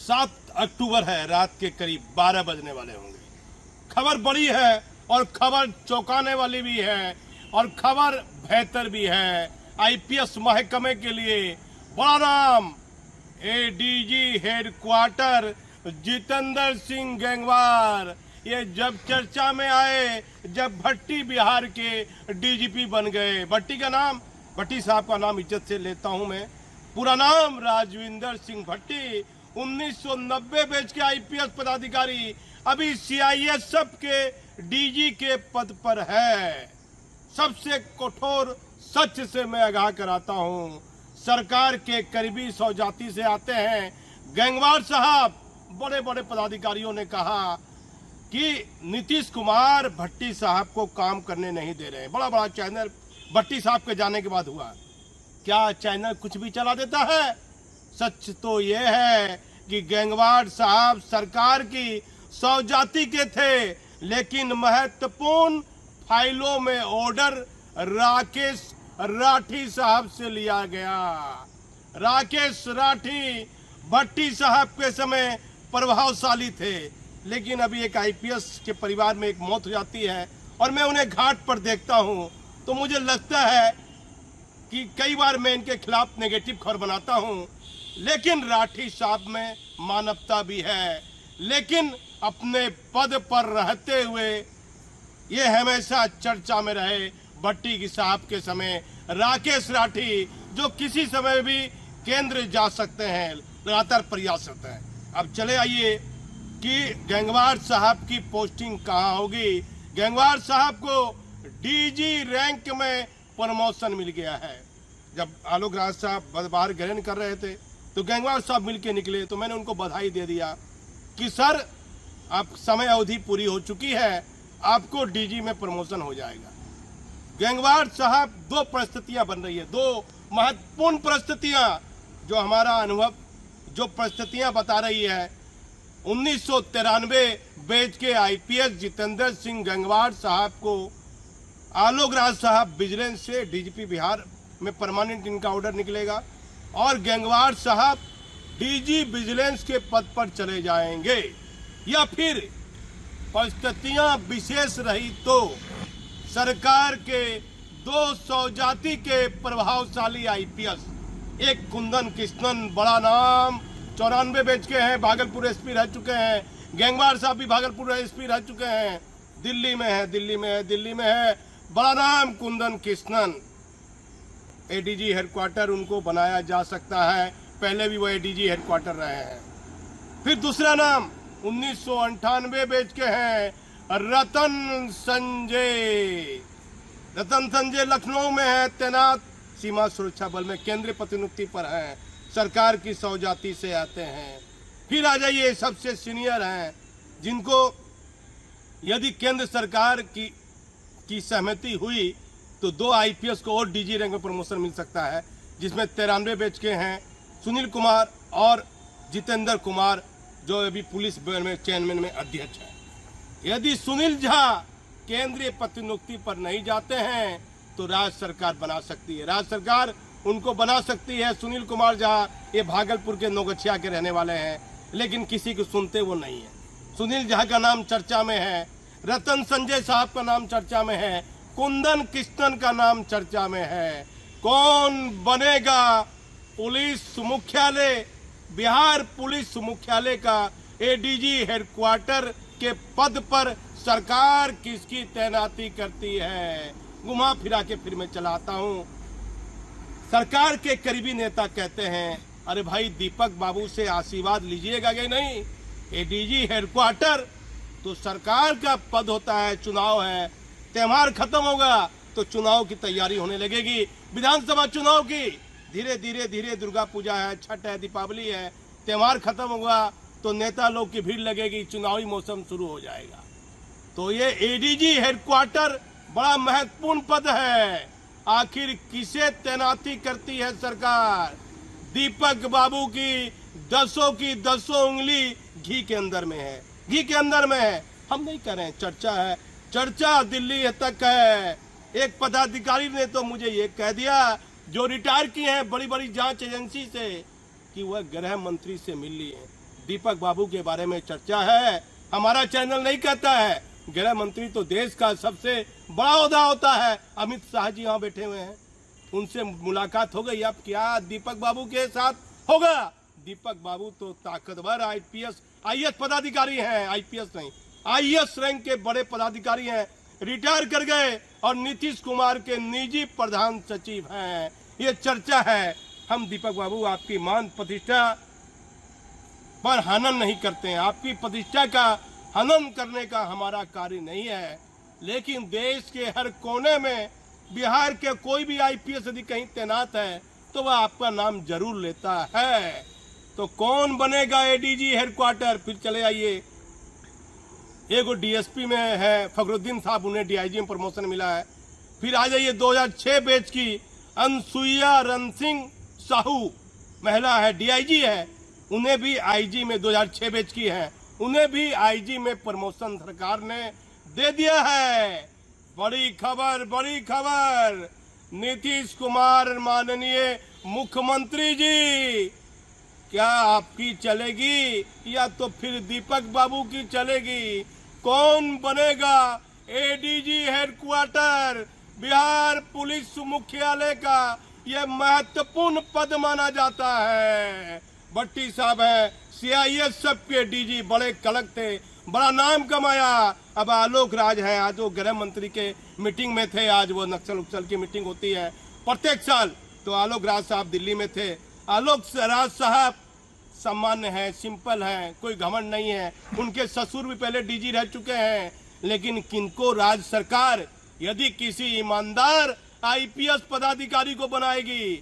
7 अक्टूबर है, रात के करीब 12 बजने वाले होंगे। खबर बड़ी है और खबर चौंकाने वाली भी है और खबर बेहतर भी है। आईपीएस महकमे के लिए बड़ा नाम, एडीजी हेडक्वार्टर जितेंद्र सिंह गंगवार, ये जब चर्चा में आए जब भट्टी बिहार के डीजीपी बन गए। भट्टी का नाम, भट्टी साहब का नाम इज्जत से लेता हूं मैं, पूरा नाम राजविंदर सिंह भट्टी, 1990 बैच के आईपीएस पदाधिकारी, अभी सीआईएसएफ के डीजी के पद पर है। सबसे कठोर सच से मैं आगाह कराता हूं, सरकार के करीबी सौजाती से आते हैं। गंगवार साहब, बड़े बड़े पदाधिकारियों ने कहा कि नीतीश कुमार भट्टी साहब को काम करने नहीं दे रहे हैं। बड़ा बड़ा चैनल भट्टी साहब के जाने के बाद हुआ। क्या चैनल कुछ भी चला देता है? सच तो यह है कि गंगवार साहब सरकार की सौजाती के थे, लेकिन महत्वपूर्ण फाइलों में ऑर्डर राकेश राठी साहब से लिया गया। राकेश राठी भट्टी साहब के समय प्रभावशाली थे, लेकिन अभी एक आईपीएस के परिवार में एक मौत हो जाती है और मैं उन्हें घाट पर देखता हूं तो मुझे लगता है कि कई बार मैं इनके खिलाफ नेगेटिव खबर बनाता हूं, लेकिन राठी साहब में मानवता भी है। लेकिन अपने पद पर रहते हुए ये हमेशा चर्चा में रहे भट्टी की साहब के समय राकेश राठी, जो किसी समय भी केंद्र जा सकते हैं, लगातार प्रयासरत है। अब चले आइए कि गंगवार साहब की पोस्टिंग कहाँ होगी। गंगवार साहब को डीजी रैंक में प्रमोशन मिल गया है। जब आलोक राज साहब बाहर ग्रहण कर रहे थे तो गंगवार साहब मिलके निकले, तो मैंने उनको बधाई दे दिया कि सर, आप समय अवधि पूरी हो चुकी है, आपको डीजी में प्रमोशन हो जाएगा। गंगवार साहब, दो परिस्थितियां बन रही है, दो महत्वपूर्ण परिस्थितियां जो हमारा अनुभव, जो परिस्थितियां बता रही है। 1993 बैच के आईपीएस जितेंद्र सिंह गंगवार साहब को आलोक राज साहब विजिलेंस से डीजीपी बिहार में परमानेंट इनका ऑर्डर निकलेगा और गंगवार साहब डीजी विजिलेंस के पद पर चले जाएंगे। या फिर परिस्थितियां विशेष रही तो सरकार के 200 जाति के प्रभावशाली आईपीएस, एक कुंदन कृष्णन, बड़ा नाम, 94 बैच के हैं, भागलपुर एसपी रह चुके हैं। गंगवार साहब भी भागलपुर एसपी रह चुके हैं, दिल्ली में है, बड़ा नाम कुंदन कृष्णन। एडीजी हेडक्वार्टर उनको बनाया जा सकता है, पहले भी वो एडीजी हेडक्वार्टर रहे हैं। फिर दूसरा नाम 1998 बैच के हैं रतन संजय। रतन संजय लखनऊ में है तैनात, सीमा सुरक्षा बल में केंद्रीय प्रतिनियुक्ति पर हैं, सरकार की सौजाती से आते हैं। फिर आ जाइए, सबसे सीनियर हैं, जिनको यदि केंद्र सरकार की सहमति हुई तो 2 आईपीएस को और डीजी रैंक में प्रमोशन मिल सकता है, जिसमें 93 बैच के हैं सुनील कुमार और जितेंद्र कुमार, जो अभी पुलिस में चेयरमैन में अध्यक्ष है। यदि सुनील झा केंद्रीय प्रतिनियुक्ति पर नहीं जाते हैं तो राज्य सरकार बना सकती है, राज्य सरकार उनको बना सकती है। सुनील कुमार झा ये भागलपुर के नौगछिया के रहने वाले हैं, लेकिन किसी को सुनते वो नहीं है। सुनील झा का नाम चर्चा में है, रतन संजय साहब का नाम चर्चा में है, कुंदन कृष्णन का नाम चर्चा में है। कौन बनेगा पुलिस मुख्यालय, बिहार पुलिस मुख्यालय का एडीजी हेडक्वार्टर के पद पर सरकार किसकी तैनाती करती है? घुमा फिरा के फिर मैं चलाता हूं। सरकार के करीबी नेता कहते हैं, अरे भाई दीपक बाबू से आशीर्वाद लीजिएगा कि नहीं? एडीजी हेडक्वार्टर तो सरकार का पद होता है, चुनाव है, त्योहार खत्म होगा तो चुनाव की तैयारी होने लगेगी, विधानसभा चुनाव की। धीरे धीरे दुर्गा पूजा है, छठ है, दीपावली है, त्योहार खत्म होगा तो नेता लोग की भीड़ लगेगी, चुनावी मौसम शुरू हो जाएगा। तो ये एडीजी हेडक्वार्टर बड़ा महत्वपूर्ण पद है। आखिर किसे तैनाती करती है सरकार? दीपक बाबू की दसों उंगली घी के अंदर में है, घी के अंदर में है। हम नहीं कर रहे हैं, चर्चा है, चर्चा दिल्ली तक है। एक पदाधिकारी ने तो मुझे ये कह दिया, जो रिटायर किए हैं बड़ी बड़ी जांच एजेंसी से, कि वह गृह मंत्री से मिल लिए हैं। दीपक बाबू के बारे में चर्चा है। हमारा चैनल नहीं कहता है। गृह मंत्री तो देश का सबसे बड़ा ओहदा होता है। अमित शाह जी यहाँ बैठे हुए हैं, उनसे मुलाकात हो गई। अब क्या दीपक बाबू के साथ होगा? दीपक बाबू तो ताकतवर आईएएस पदाधिकारी हैं, आईपीएस नहीं, आईएएस रैंक के बड़े पदाधिकारी हैं, रिटायर कर गए और नीतीश कुमार के निजी प्रधान सचिव हैं। ये चर्चा है। हम दीपक बाबू आपकी मान प्रतिष्ठा पर हनन नहीं करते हैं, आपकी प्रतिष्ठा का हनन करने का हमारा कार्य नहीं है। लेकिन देश के हर कोने में बिहार के कोई भी आईपीएस यदि कहीं तैनात है तो वह आपका नाम जरूर लेता है। तो कौन बनेगा एडीजी हेडक्वार्टर? फिर चले आइए, एगो डीएसपी में है फखरुद्दीन साहब, उन्हें डीआईजी में प्रमोशन मिला है। फिर आ जाइए 2006 बैच की अनसुईया रणसिंह साहू, महिला है, डीआईजी है, उन्हें भी आईजी में 2006 बैच की है, उन्हें भी आईजी में प्रमोशन सरकार ने दे दिया है। बड़ी खबर, नीतीश कुमार माननीय मुख्यमंत्री जी, क्या आपकी चलेगी या तो फिर दीपक बाबू की चलेगी? कौन बनेगा एडीजी हेडक्वार्टर? बिहार पुलिस मुख्यालय का यह महत्वपूर्ण पद माना जाता है। भट्टी साहब है, सीआईएसएफ के डीजी, बड़े कलक थे, बड़ा नाम कमाया। अब आलोक राज है, आज वो गृह मंत्री के मीटिंग में थे, आज वो नक्सल उक्सल की मीटिंग होती है प्रत्येक साल, तो आलोक राज साहब दिल्ली में थे। आलोक राज साहब सामान्य है, सिंपल है, कोई घमंड नहीं है। उनके ससुर भी पहले डीजी रह चुके हैं। लेकिन किनको राज्य सरकार यदि किसी ईमानदार आईपीएस पदाधिकारी को बनाएगी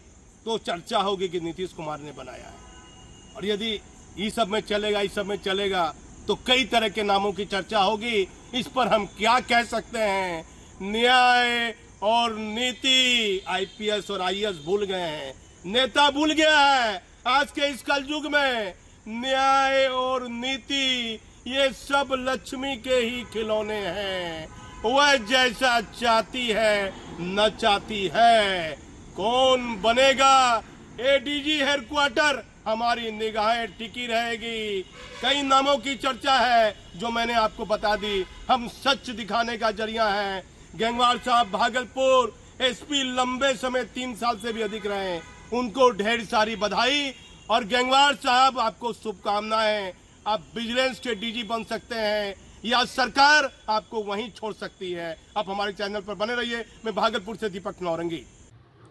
तो चर्चा होगी कि नीतीश कुमार ने बनाया है। और यदि इस सब में चलेगा तो कई तरह के नामों की चर्चा होगी। इस पर हम क्या कह सकते हैं? न्याय और नीति, आईपीएस और आईएएस भूल गए हैं, नेता भूल गया है। आज के इस कलयुग में न्याय और नीति ये सब लक्ष्मी के ही खिलौने हैं, वह जैसा चाहती है न चाहती है। कौन बनेगा एडीजी हेडक्वार्टर? हमारी निगाहें टिकी रहेगी। कई नामों की चर्चा है जो मैंने आपको बता दी। हम सच दिखाने का जरिया है। गंगवार साहब भागलपुर एसपी लंबे समय 3 साल से भी अधिक रहे, उनको ढेर सारी बधाई। और गंगवार साहब आपको शुभकामनाएं। आप विजिलेंस के डीजी बन सकते हैं या सरकार आपको वहीं छोड़ सकती है। आप हमारे चैनल पर बने रहिए। मैं भागलपुर से दीपक नौरंगी।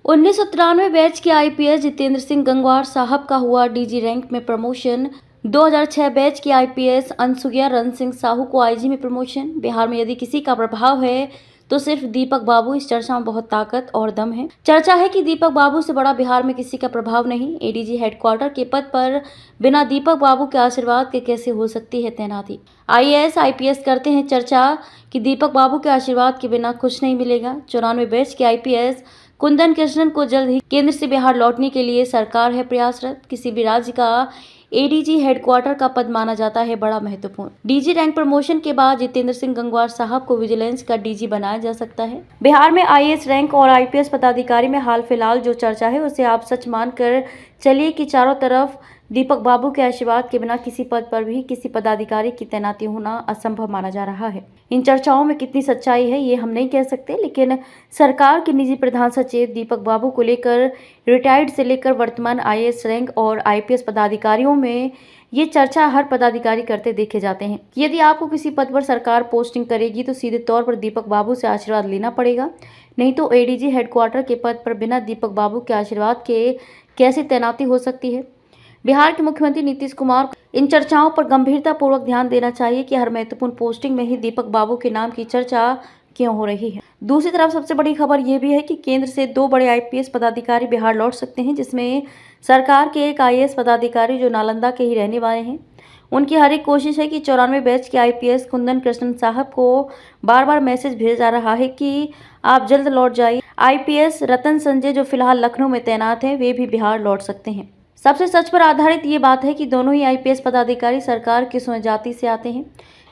1993 बैच के आईपीएस जितेंद्र सिंह गंगवार साहब का हुआ डीजी रैंक में प्रमोशन। 2006 बैच की आईपीएस अनसुईया रणसिंह साहू को आईजी में प्रमोशन। बिहार में यदि किसी का प्रभाव है तो सिर्फ दीपक बाबू। इस चर्चा में बहुत ताकत और दम है। चर्चा है कि दीपक बाबू से बड़ा बिहार में किसी का प्रभाव नहीं। एडीजी हेडक्वार्टर के पद पर बिना दीपक बाबू के आशीर्वाद के कैसे हो सकती है तैनाती? आईएएस आईपीएस करते हैं चर्चा कि दीपक बाबू के आशीर्वाद के बिना कुछ नहीं मिलेगा। 94 बैच के आईपीएस कुंदन कृष्णन को जल्द ही केंद्र से बिहार लौटने के लिए सरकार है प्रयासरत। किसी भी राज्य का एडीजी हेडक्वार्टर का पद माना जाता है बड़ा महत्वपूर्ण। डीजी रैंक प्रमोशन के बाद जितेंद्र सिंह गंगवार साहब को विजिलेंस का डीजी बनाया जा सकता है। बिहार में आईएएस रैंक और आईपीएस पदाधिकारी में हाल फिलहाल जो चर्चा है उसे आप सच मानकर चलिए कि चारों तरफ दीपक बाबू के आशीर्वाद के बिना किसी पद पर भी किसी पदाधिकारी की तैनाती होना असंभव माना जा रहा है। इन चर्चाओं में कितनी सच्चाई है ये हम नहीं कह सकते, लेकिन सरकार के निजी प्रधान सचिव दीपक बाबू को लेकर रिटायर्ड से लेकर वर्तमान आईएएस रैंक और आईपीएस पदाधिकारियों में ये चर्चा हर पदाधिकारी करते देखे जाते हैं। यदि आपको किसी पद पर सरकार पोस्टिंग करेगी तो सीधे तौर पर दीपक बाबू से आशीर्वाद लेना पड़ेगा, नहीं तो एडीजी हेडक्वार्टर के पद पर बिना दीपक बाबू के आशीर्वाद के कैसे तैनाती हो सकती है? बिहार के मुख्यमंत्री नीतीश कुमार को इन चर्चाओं पर गंभीरतापूर्वक ध्यान देना चाहिए कि हर महत्वपूर्ण पोस्टिंग में ही दीपक बाबू के नाम की चर्चा क्यों हो रही है। दूसरी तरफ सबसे बड़ी खबर यह भी है कि केंद्र से 2 बड़े आईपीएस पदाधिकारी बिहार लौट सकते हैं, जिसमें सरकार के एक आईएएस पदाधिकारी जो नालंदा के ही रहने वाले हैं। उनकी हर एक कोशिश है कि 94 बैच के आईपीएस कुंदन कृष्णन साहब को बार बार मैसेज भेजा जा रहा है कि आप जल्द लौट जाइए। आईपीएस रतन संजय जो फिलहाल लखनऊ में तैनात हैं, वे भी बिहार लौट सकते हैं। सबसे सच पर आधारित ये बात है कि दोनों ही आईपीएस पदाधिकारी सरकार की स्वजाति से आते हैं।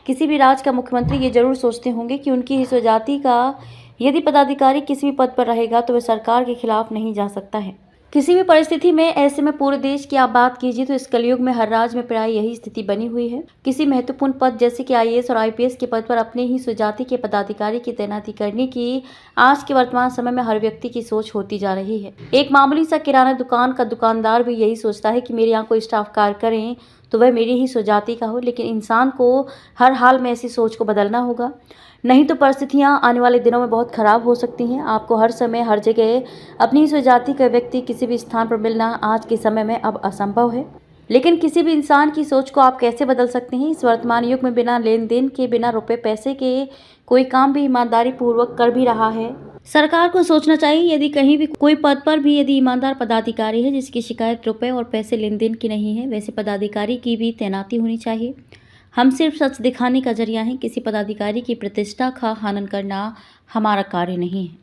किसी भी राज्य का मुख्यमंत्री ये जरूर सोचते होंगे कि उनकी ही स्वजाति का यदि पदाधिकारी किसी भी पद पर रहेगा तो वह सरकार के खिलाफ नहीं जा सकता है। किसी भी परिस्थिति में ऐसे में पूरे देश की आप बात कीजिए तो इस कलयुग में हर राज्य में प्राय यही स्थिति बनी हुई है। किसी महत्वपूर्ण पद जैसे कि आईएएस और आईपीएस के पद पर अपने ही स्वजाति के पदाधिकारी की तैनाती करने की आज के वर्तमान समय में हर व्यक्ति की सोच होती जा रही है। एक मामूली सा किराना दुकान का दुकानदार भी यही सोचता है कि मेरे यहाँ कोई स्टाफ कार्य करें तो वह मेरी ही स्वजाति का हो, लेकिन इंसान को हर हाल में ऐसी सोच को बदलना होगा, नहीं तो परिस्थितियां आने वाले दिनों में बहुत खराब हो सकती हैं। आपको हर समय हर जगह अपनी स्वजाति का व्यक्ति किसी भी स्थान पर मिलना आज के समय में अब असंभव है, लेकिन किसी भी इंसान की सोच को आप कैसे बदल सकते हैं। इस वर्तमान युग में बिना लेन देन के, बिना रुपए पैसे के कोई काम भी ईमानदारी पूर्वक कर भी रहा है। सरकार को सोचना चाहिए, यदि कहीं भी कोई पद पर भी यदि ईमानदार पदाधिकारी है जिसकी शिकायत रुपए और पैसे लेन देन की नहीं है, वैसे पदाधिकारी की भी तैनाती होनी चाहिए। हम सिर्फ सच दिखाने का जरिया हैं, किसी पदाधिकारी की प्रतिष्ठा का हनन करना हमारा कार्य नहीं है।